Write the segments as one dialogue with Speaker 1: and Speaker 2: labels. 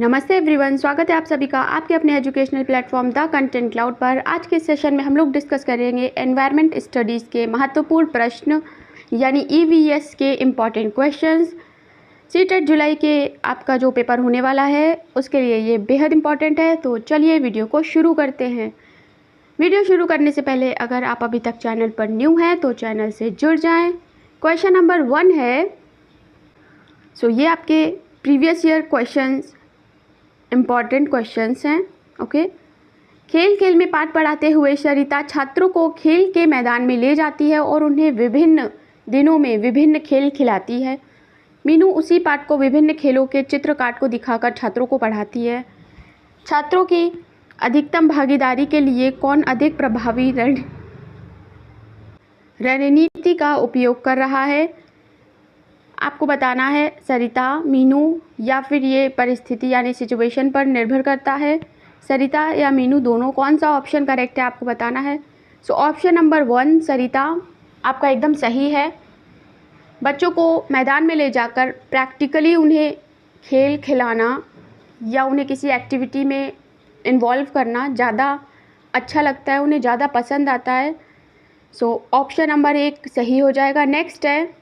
Speaker 1: नमस्ते एवरीवन, स्वागत है आप सभी का आपके अपने educational platform the content cloud पर। आज के सेशन में हम लोग डिस्कस करेंगे एनवायरनमेंट स्टडीज़ के महत्वपूर्ण प्रश्न यानी ईवीएस के इम्पॉर्टेंट क्वेश्चंस। सीटेट जुलाई के आपका जो पेपर होने वाला है उसके लिए ये बेहद इम्पॉर्टेंट है। तो चलिए वीडियो को शुरू करते हैं। वीडियो शुरू करने से पहले अगर आप अभी तक चैनल पर न्यू हैं तो चैनल से जुड़ जाएँ। क्वेश्चन नंबर 1 है, ये आपके previous year questions important questions हैं। ओके, खेल खेल में पाठ पढ़ाते हुए सरिता छात्रों को खेल के मैदान में ले जाती है और उन्हें विभिन्न दिनों में विभिन्न खेल खिलाती है। मीनू उसी पाठ को विभिन्न खेलों के चित्र काट को दिखाकर छात्रों को पढ़ाती है। छात्रों की अधिकतम भागीदारी के लिए कौन अधिक प्रभावी रणनीति का उपयोग कर रहा है? आपको बताना है सरिता, मीनू या फिर ये परिस्थिति यानी सिचुएशन पर निर्भर करता है। सरिता या मीनू दोनों, कौन सा ऑप्शन करेक्ट है आपको बताना है। ऑप्शन नंबर 1 सरिता आपका एकदम सही है। बच्चों को मैदान में ले जाकर प्रैक्टिकली उन्हें खेल खिलाना या उन्हें किसी एक्टिविटी में इन्वॉल्व करना ज़्यादा अच्छा लगता है, उन्हें ज़्यादा पसंद आता है। ऑप्शन नंबर 1 सही हो जाएगा। नेक्स्ट है,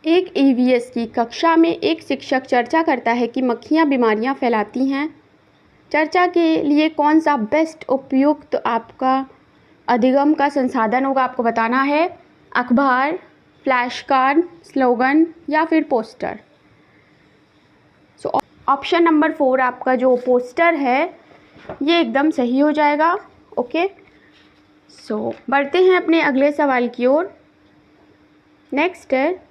Speaker 1: एक ईवीएस की कक्षा में एक शिक्षक चर्चा करता है कि मक्खियाँ बीमारियाँ फैलाती हैं। चर्चा के लिए कौन सा बेस्ट उपयुक्त आपका अधिगम का संसाधन होगा आपको बताना है। अखबार, फ्लैश कार्ड, स्लोगन या फिर पोस्टर। ऑप्शन नंबर 4 आपका जो पोस्टर है ये एकदम सही हो जाएगा। ओके, बढ़ते हैं अपने अगले सवाल की ओर। नेक्स्ट है,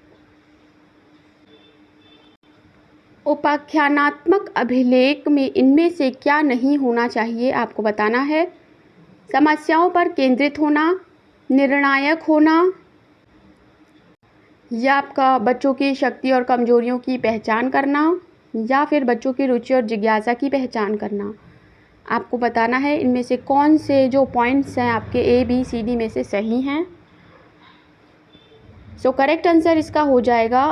Speaker 1: उपाख्यानात्मक अभिलेख में इनमें से क्या नहीं होना चाहिए आपको बताना है। समस्याओं पर केंद्रित होना, निर्णायक होना या आपका बच्चों की शक्ति और कमजोरियों की पहचान करना या फिर बच्चों की रुचि और जिज्ञासा की पहचान करना। आपको बताना है इनमें से कौन से जो पॉइंट्स हैं आपके ABCD में से सही हैं। करेक्ट आंसर इसका हो जाएगा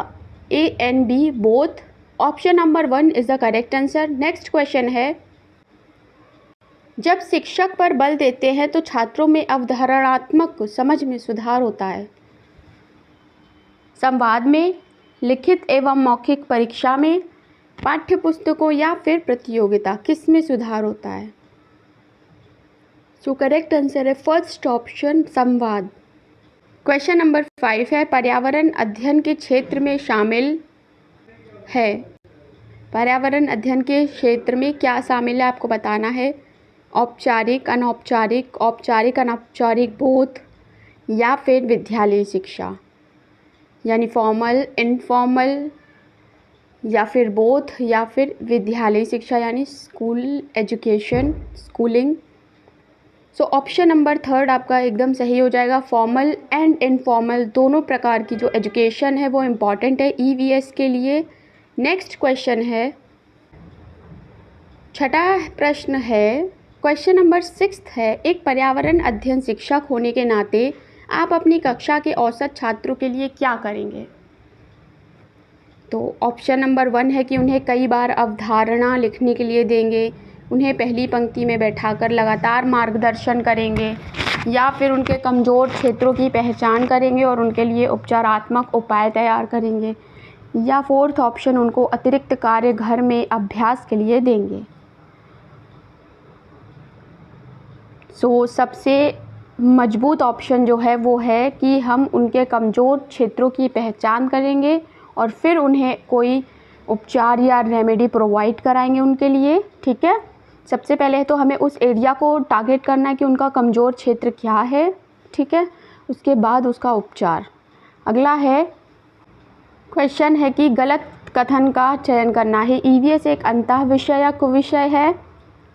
Speaker 1: A and B both. Option number 1 is the correct answer. Next question है, जब शिक्षक पर बल देते हैं तो छात्रों में अवधारणात्मक समझ में सुधार होता है। संवाद में, लिखित एवं मौखिक परीक्षा में, पाठ्य पुस्तकों या फिर प्रतियोगिता, किस में सुधार होता है? करेक्ट आंसर है फर्स्ट ऑप्शन, संवाद। क्वेश्चन नंबर 5 है, पर्यावरण अध्ययन के क्षेत्र में शामिल है। पर्यावरण अध्ययन के क्षेत्र में क्या शामिल है आपको बताना है। औपचारिक, अनौपचारिक, औपचारिक, अनौपचारिक, बोथ या फिर विद्यालय शिक्षा यानी फॉर्मल, इनफॉर्मल या फिर बोथ या फिर विद्यालय शिक्षा यानी school education, schooling. Option number 3 आपका एकदम सही हो जाएगा। फॉर्मल एंड इनफॉर्मल दोनों प्रकार की जो एजुकेशन है वो इम्पॉर्टेंट है EVS के लिए। नेक्स्ट क्वेश्चन है, छठा प्रश्न है, क्वेश्चन नंबर 6 है, एक पर्यावरण अध्ययन शिक्षक होने के नाते आप अपनी कक्षा के औसत छात्रों के लिए क्या करेंगे? ऑप्शन नंबर 1 है कि उन्हें कई बार अवधारणा लिखने के लिए देंगे, उन्हें पहली पंक्ति में बैठाकर लगातार मार्गदर्शन करेंगे या फिर उनके कमज़ोर क्षेत्रों की पहचान करेंगे और उनके लिए उपचारात्मक उपाय तैयार करेंगे, या 4th ऑप्शन उनको अतिरिक्त कार्य घर में अभ्यास के लिए देंगे। सबसे मजबूत ऑप्शन जो है वो है कि हम उनके कमज़ोर क्षेत्रों की पहचान करेंगे और फिर उन्हें कोई उपचार या रेमेडी प्रोवाइड कराएंगे उनके लिए। ठीक है, सबसे पहले तो हमें उस एरिया को टारगेट करना है कि उनका कमज़ोर क्षेत्र क्या है। ठीक है, उसके बाद उसका उपचार। अगला है, क्वेश्चन है कि गलत कथन का चयन करना है। EVS एक अंतः विषयक विषय है।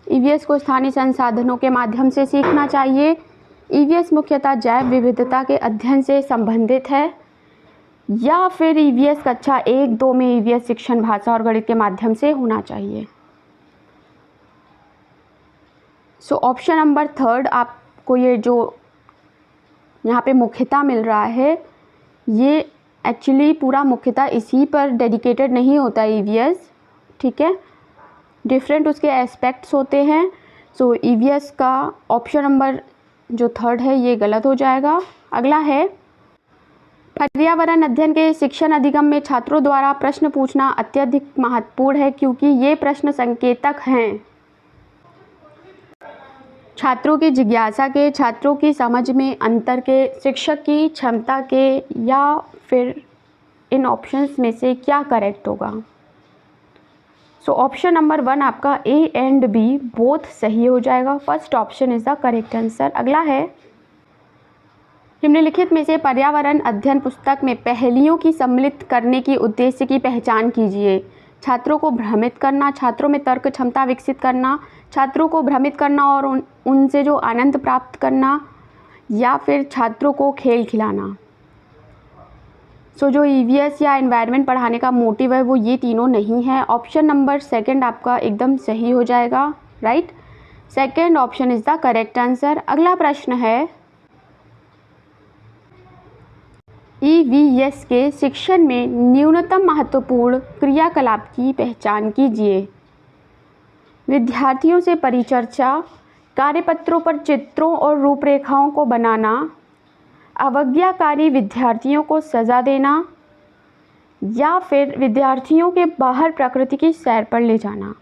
Speaker 1: EVS को स्थानीय संसाधनों के माध्यम से सीखना चाहिए। EVS मुख्यतः जैव विविधता के अध्ययन से संबंधित है या फिर EVS कक्षा 1-2 में EVS शिक्षण भाषा और गणित के माध्यम से होना चाहिए। ऑप्शन नंबर 3 आपको ये जो यहाँ पे मुख्यतः मिल रहा है ये एक्चुअली पूरा मुख्यतः इसी पर डेडिकेटेड नहीं होता है EVS। ठीक है, डिफरेंट उसके एस्पेक्ट्स होते हैं। सो ईवीएस का ऑप्शन नंबर जो थर्ड है ये गलत हो जाएगा। अगला है, पर्यावरण अध्ययन के शिक्षण अधिगम में छात्रों द्वारा प्रश्न पूछना अत्यधिक महत्वपूर्ण है क्योंकि ये प्रश्न संकेतक हैं छात्रों की जिज्ञासा के, छात्रों की समझ में अंतर के, शिक्षक की क्षमता के, या फिर इन ऑप्शंस में से क्या करेक्ट होगा। सो ऑप्शन नंबर 1 आपका ए एंड बी बोथ सही हो जाएगा। First option is the correct answer. अगला है, निम्नलिखित में से पर्यावरण अध्ययन पुस्तक में पहेलियों की सम्मिलित करने की उद्देश्य की पहचान कीजिए। छात्रों को भ्रमित करना, छात्रों में तर्क क्षमता विकसित करना, छात्रों को भ्रमित करना और उनसे जो आनंद प्राप्त करना, या फिर छात्रों को खेल खिलाना। सो जो ईवीएस या एनवायरनमेंट पढ़ाने का मोटिव है वो ये तीनों नहीं है। ऑप्शन नंबर सेकंड आपका एकदम सही हो जाएगा, right. Second option is the correct answer. अगला प्रश्न है, ईवीएस के शिक्षण में न्यूनतम महत्वपूर्ण क्रियाकलाप की पहचान कीजिए। विद्यार्थियों से परिचर्चा, कार्यपत्रों पर चित्रों और रूपरेखाओं को बनाना, अवज्ञाकारी विद्यार्थियों को सज़ा देना, या फिर विद्यार्थियों के बाहर प्रकृति की सैर पर ले जाना।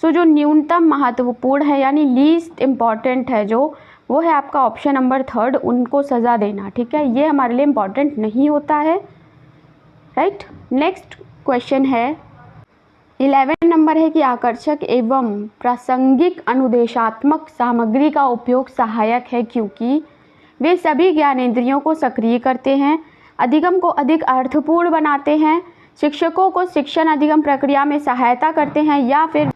Speaker 1: सो जो न्यूनतम महत्वपूर्ण है यानी लीस्ट इम्पॉर्टेंट है जो, वो है आपका ऑप्शन नंबर थर्ड, उनको सज़ा देना। ठीक है, ये हमारे लिए इम्पॉर्टेंट नहीं होता है, राइट। नेक्स्ट क्वेश्चन है 11 नंबर है कि आकर्षक एवं प्रासंगिक अनुदेशात्मक सामग्री का उपयोग सहायक है क्योंकि वे सभी ज्ञानेंद्रियों को सक्रिय करते हैं, अधिगम को अधिक अर्थपूर्ण बनाते हैं, शिक्षकों को शिक्षण अधिगम प्रक्रिया में सहायता करते हैं, या फिर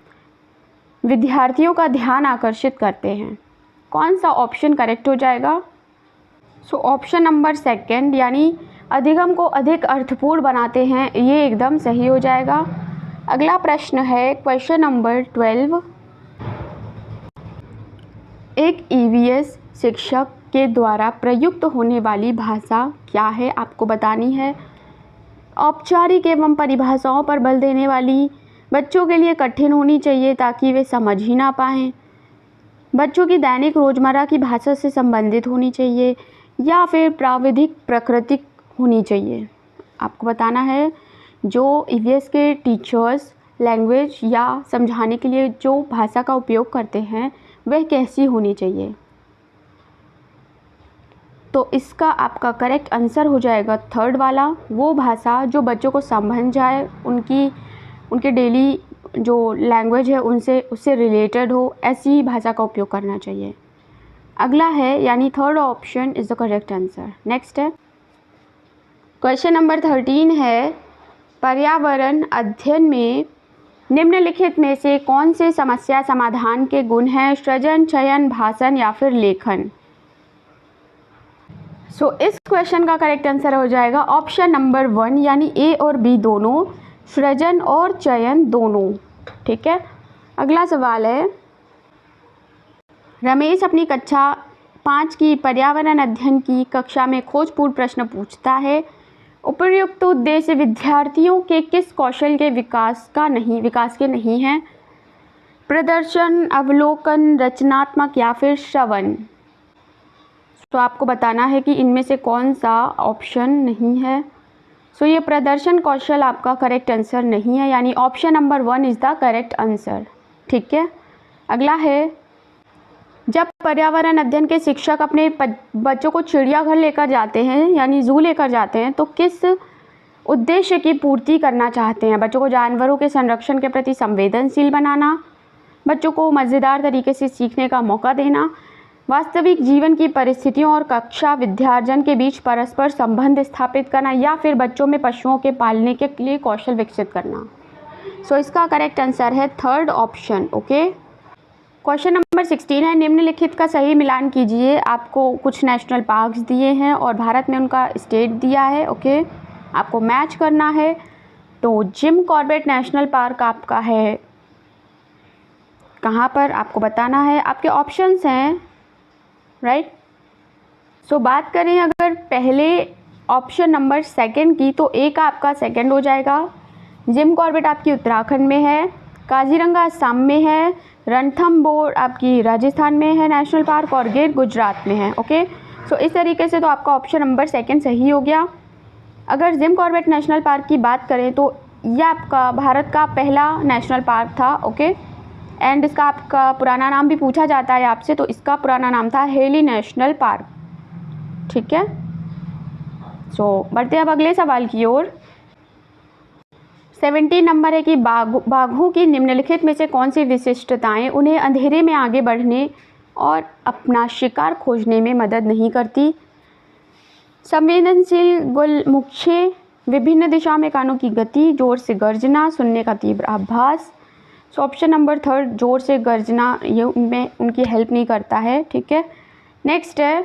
Speaker 1: विद्यार्थियों का ध्यान आकर्षित करते हैं। कौन सा ऑप्शन करेक्ट हो जाएगा। सो ऑप्शन नंबर सेकंड यानी अधिगम को अधिक अर्थपूर्ण बनाते हैं, ये एकदम सही हो जाएगा। अगला प्रश्न है क्वेश्चन नंबर 12, एक ईवीएस शिक्षक के द्वारा प्रयुक्त होने वाली भाषा क्या है, आपको बतानी है। औपचारिक एवं परिभाषाओं पर बल देने वाली, बच्चों के लिए कठिन होनी चाहिए ताकि वे समझ ही ना पाएँ, बच्चों की दैनिक रोजमर्रा की भाषा से संबंधित होनी चाहिए, या फिर प्राविधिक प्राकृतिक होनी चाहिए। आपको बताना है जो ईवीएस के टीचर्स लैंग्वेज या समझाने के लिए जो भाषा का उपयोग करते हैं वह कैसी होनी चाहिए। तो इसका आपका करेक्ट आंसर हो जाएगा थर्ड वाला, वो भाषा जो बच्चों को समझ जाए, उनके डेली जो लैंग्वेज है उससे रिलेटेड हो, ऐसी भाषा का उपयोग करना चाहिए। अगला है यानी third option is the correct answer. Next है क्वेश्चन नंबर 13 है, पर्यावरण अध्ययन में निम्नलिखित में से कौन से समस्या समाधान के गुण हैं, सृजन, चयन, भाषण या फिर लेखन। सो इस क्वेश्चन का करेक्ट आंसर हो जाएगा ऑप्शन नंबर 1 यानी ए और बी दोनों, सृजन और चयन दोनों। ठीक है, अगला सवाल है, रमेश अपनी कक्षा 5 की पर्यावरण अध्ययन की कक्षा में खोजपूर्ण प्रश्न पूछता है। उपर्युक्त उद्देश्य विद्यार्थियों के किस कौशल के विकास के नहीं है, प्रदर्शन, अवलोकन, रचनात्मक या फिर श्रवण। तो आपको बताना है कि इनमें से कौन सा ऑप्शन नहीं है। सो ये प्रदर्शन कौशल आपका करेक्ट आंसर नहीं है, यानी option number 1 is the correct answer. ठीक है, अगला है, जब पर्यावरण अध्ययन के शिक्षक अपने बच्चों को चिड़ियाघर लेकर जाते हैं यानी जू लेकर जाते हैं तो किस उद्देश्य की पूर्ति करना चाहते हैं। बच्चों को जानवरों के संरक्षण के प्रति संवेदनशील बनाना, बच्चों को मज़ेदार तरीके से सीखने का मौका देना, वास्तविक जीवन की परिस्थितियों और कक्षा विद्यार्जन के बीच परस्पर संबंध स्थापित करना, या फिर बच्चों में पशुओं के पालने के लिए कौशल विकसित करना। सो इसका करेक्ट आंसर है third option. Okay, question number 16 है, निम्नलिखित का सही मिलान कीजिए। आपको कुछ नेशनल पार्क्स दिए हैं और भारत में उनका स्टेट दिया है। ओके, आपको मैच करना है। तो जिम कॉर्बेट नेशनल पार्क आपका है कहाँ पर, आपको बताना है। आपके ऑप्शंस हैं, राइट। सो बात करें अगर पहले ऑप्शन नंबर सेकंड की, तो ए का आपका सेकंड हो जाएगा, जिम कॉर्बेट आपकी उत्तराखंड में है, काजीरंगा असम में है, रणथंबोर आपकी राजस्थान में है नेशनल पार्क, और गिर गुजरात में है। ओके, सो इस तरीके से तो आपका ऑप्शन नंबर 2 सही हो गया। अगर जिम कॉर्बेट नेशनल पार्क की बात करें तो यह आपका भारत का पहला नेशनल पार्क था। ओके, एंड इसका आपका पुराना नाम भी पूछा जाता है आपसे, तो इसका पुराना नाम था हेली नेशनल पार्क। ठीक है, सो बढ़ते अब अगले सवाल की ओर। 17 नंबर है कि बाघों की निम्नलिखित में से कौन सी विशिष्टताएं उन्हें अंधेरे में आगे बढ़ने और अपना शिकार खोजने में मदद नहीं करती। संवेदनशील गुलमुखे, विभिन्न दिशाओं में कानों की गति, जोर से गर्जना, सुनने का तीव्र आभास। सो ऑप्शन नंबर 3 जोर से गर्जना, ये उनमें उनकी हेल्प नहीं करता है। ठीक है, नेक्स्ट है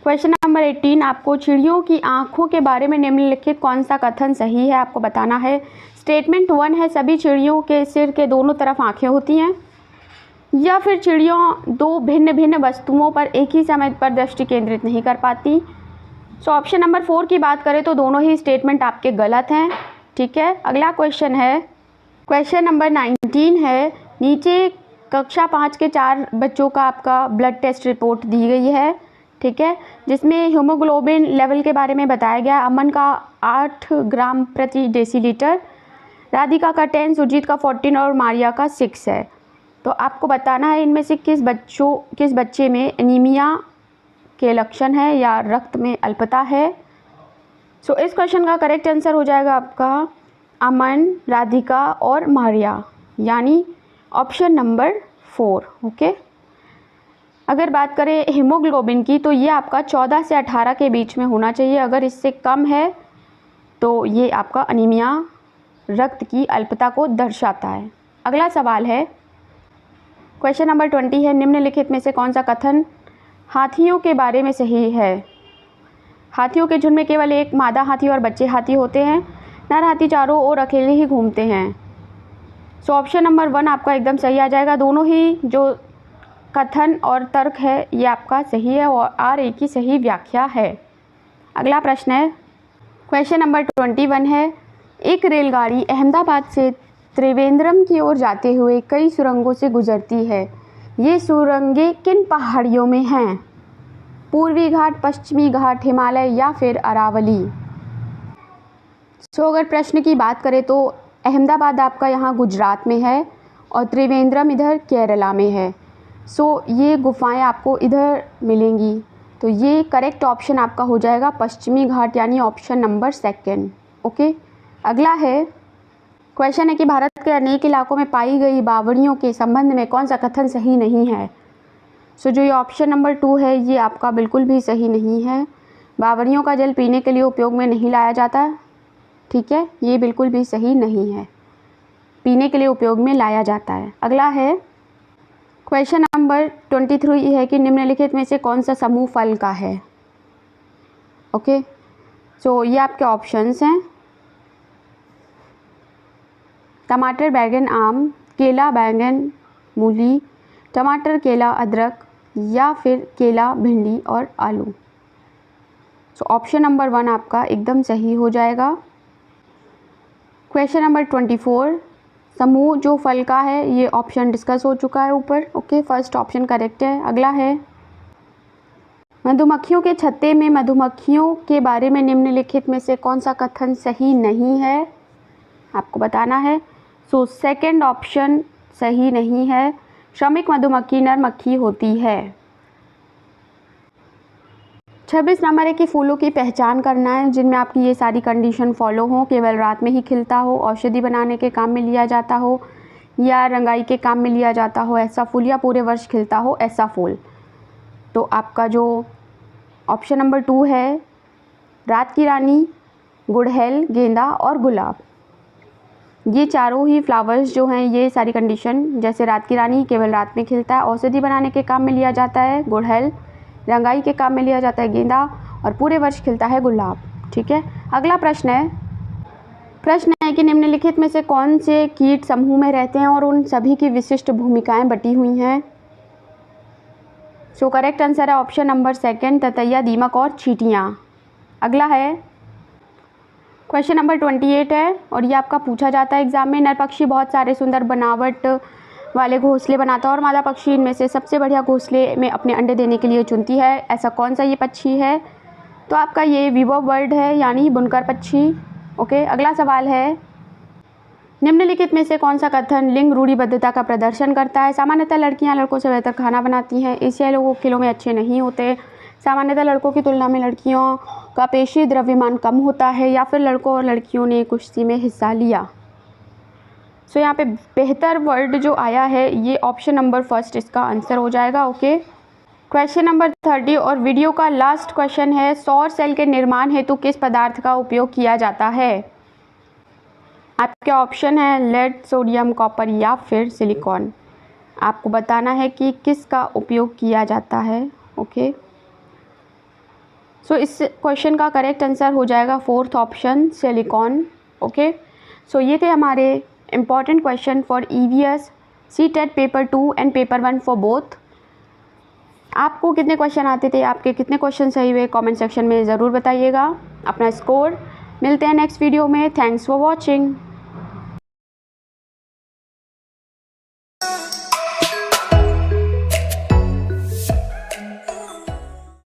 Speaker 1: क्वेश्चन नंबर 18। आपको चिड़ियों की आँखों के बारे में निम्नलिखित कौन सा कथन सही है आपको बताना है। स्टेटमेंट 1 है सभी चिड़ियों के सिर के दोनों तरफ आँखें होती हैं, या फिर चिड़ियों दो भिन्न भिन्न वस्तुओं पर एक ही समय पर दृष्टि केंद्रित नहीं कर पाती। सो ऑप्शन नंबर 4 की बात करें तो दोनों ही स्टेटमेंट आपके गलत हैं। ठीक है, अगला क्वेश्चन है क्वेश्चन नंबर 19 है, नीचे कक्षा 5 के 4 बच्चों का आपका ब्लड टेस्ट रिपोर्ट दी गई है। ठीक है, जिसमें हीमोग्लोबिन लेवल के बारे में बताया गया। अमन का 8 ग्राम प्रति डेसीलीटर, राधिका का 10, सुजीत का 14 और मारिया का 6 है। तो आपको बताना है इनमें से किस बच्चे में एनीमिया के लक्षण है या रक्त में अल्पता है। सो इस क्वेश्चन का करेक्ट आंसर हो जाएगा आपका अमन, राधिका और मारिया, यानी ऑप्शन नंबर 4। ओके, अगर बात करें हीमोग्लोबिन की तो ये आपका 14 से 18 के बीच में होना चाहिए। अगर इससे कम है तो ये आपका अनीमिया, रक्त की अल्पता को दर्शाता है। अगला सवाल है क्वेश्चन नंबर 20 है, निम्नलिखित में से कौन सा कथन हाथियों के बारे में सही है। हाथियों के झुंड में केवल एक मादा हाथी और बच्चे हाथी होते हैं, नर हाथी चारों ओर अकेले ही घूमते हैं। सो ऑप्शन नंबर 1 आपका एकदम सही आ जाएगा। दोनों ही जो कथन और तर्क है ये आपका सही है और एक ही सही व्याख्या है। अगला प्रश्न है क्वेश्चन नंबर 21 है, एक रेलगाड़ी अहमदाबाद से त्रिवेंद्रम की ओर जाते हुए कई सुरंगों से गुजरती है। ये सुरंगें किन पहाड़ियों में हैं? पूर्वी घाट, पश्चिमी घाट, हिमालय या फिर अरावली। सो अगर प्रश्न की बात करें तो अहमदाबाद आपका यहाँ गुजरात में है और त्रिवेंद्रम इधर केरला में है। सो ये गुफाएं आपको इधर मिलेंगी, तो ये करेक्ट ऑप्शन आपका हो जाएगा पश्चिमी घाट, यानी ऑप्शन नंबर 2। ओके, अगला है क्वेश्चन है कि भारत के अनेक इलाकों में पाई गई बावड़ियों के संबंध में कौन सा कथन सही नहीं है। सो जो ये ऑप्शन नंबर 2 है ये आपका बिल्कुल भी सही नहीं है। बावड़ियों का जल पीने के लिए उपयोग में नहीं लाया जाता। ठीक है, ये बिल्कुल भी सही नहीं है, पीने के लिए उपयोग में लाया जाता है। अगला है क्वेश्चन नंबर 23 है कि निम्नलिखित में से कौन सा समूह फल का है। ओके, सो ये आपके ऑप्शंस हैं टमाटर, बैगन, आम, केला, बैगन, मूली, टमाटर, केला, अदरक या फिर केला, भिंडी और आलू। सो ऑप्शन नंबर 1 आपका एकदम सही हो जाएगा। क्वेश्चन नंबर 24, समूह जो फल का है, ये ऑप्शन डिस्कस हो चुका है ऊपर। ओके, फर्स्ट ऑप्शन करेक्ट है। अगला है मधुमक्खियों के छत्ते में मधुमक्खियों के बारे में निम्नलिखित में से कौन सा कथन सही नहीं है, आपको बताना है। सो सेकंड ऑप्शन सही नहीं है। श्रमिक मधुमक्खी नर मक्खी होती है। 26 नंबर है कि फूलों की पहचान करना है जिनमें आपकी ये सारी कंडीशन फॉलो हो। केवल रात में ही खिलता हो, औषधि बनाने के काम में लिया जाता हो या रंगाई के काम में लिया जाता हो ऐसा फूल, या पूरे वर्ष खिलता हो ऐसा फूल। तो आपका जो ऑप्शन नंबर 2 है रात की रानी, गुड़हल, गेंदा और गुलाब, ये चारों ही फ्लावर्स जो हैं ये सारी कंडीशन, जैसे रात की रानी केवल रात में खिलता है, औषधि बनाने के काम में लिया जाता है गुड़हल, रंगाई के काम में लिया जाता है गेंदा और पूरे वर्ष खिलता है गुलाब। ठीक है, अगला प्रश्न है कि निम्नलिखित में से कौन से कीट समूह में रहते हैं और उन सभी की विशिष्ट भूमिकाएं बटी हुई हैं। सो करेक्ट आंसर है ऑप्शन नंबर 2, ततैया, दीमक और चींटियाँ। अगला है क्वेश्चन नंबर 28 है और ये आपका पूछा जाता है एग्जाम में। नर पक्षी बहुत सारे सुंदर बनावट वाले घोंसले बनाता है और मादा पक्षी इनमें से सबसे बढ़िया घोंसले में अपने अंडे देने के लिए चुनती है। ऐसा कौन सा ये पक्षी है? तो आपका ये वीवर बर्ड है, यानी बुनकर पक्षी। ओके, अगला सवाल है, निम्नलिखित में से कौन सा कथन लिंग रूढ़िबद्धता का प्रदर्शन करता है? सामान्यतः लड़कियां लड़कों से बेहतर खाना बनाती हैं। एशियाई लोग खेलों में अच्छे नहीं होते। सामान्यतः लड़कों की तुलना में लड़कियों का पेशी द्रव्यमान कम होता है। या फिर लड़कों और लड़कियों ने कुश्ती में हिस्सा लिया। सो यहाँ पे बेहतर वर्ड जो आया है ये ऑप्शन नंबर फर्स्ट इसका आंसर हो जाएगा। ओके, क्वेश्चन नंबर 30 और वीडियो का लास्ट क्वेश्चन है, सौर सेल के निर्माण हेतु किस पदार्थ का उपयोग किया जाता है? आपके ऑप्शन है लेड, सोडियम, कॉपर या फिर सिलिकॉन। आपको बताना है कि किसका उपयोग किया जाता है। ओके, सो इस क्वेश्चन का करेक्ट आंसर हो जाएगा फोर्थ ऑप्शन, सिलिकॉन। ओके, सो ये थे हमारे important question for EVS CTET paper 2 and paper 1 for both. आपको कितने क्वेश्चन आते थे, आपके कितने क्वेश्चन सही हुए, कमेंट सेक्शन में ज़रूर बताइएगा अपना स्कोर। मिलते हैं नेक्स्ट वीडियो में। Thanks for watching.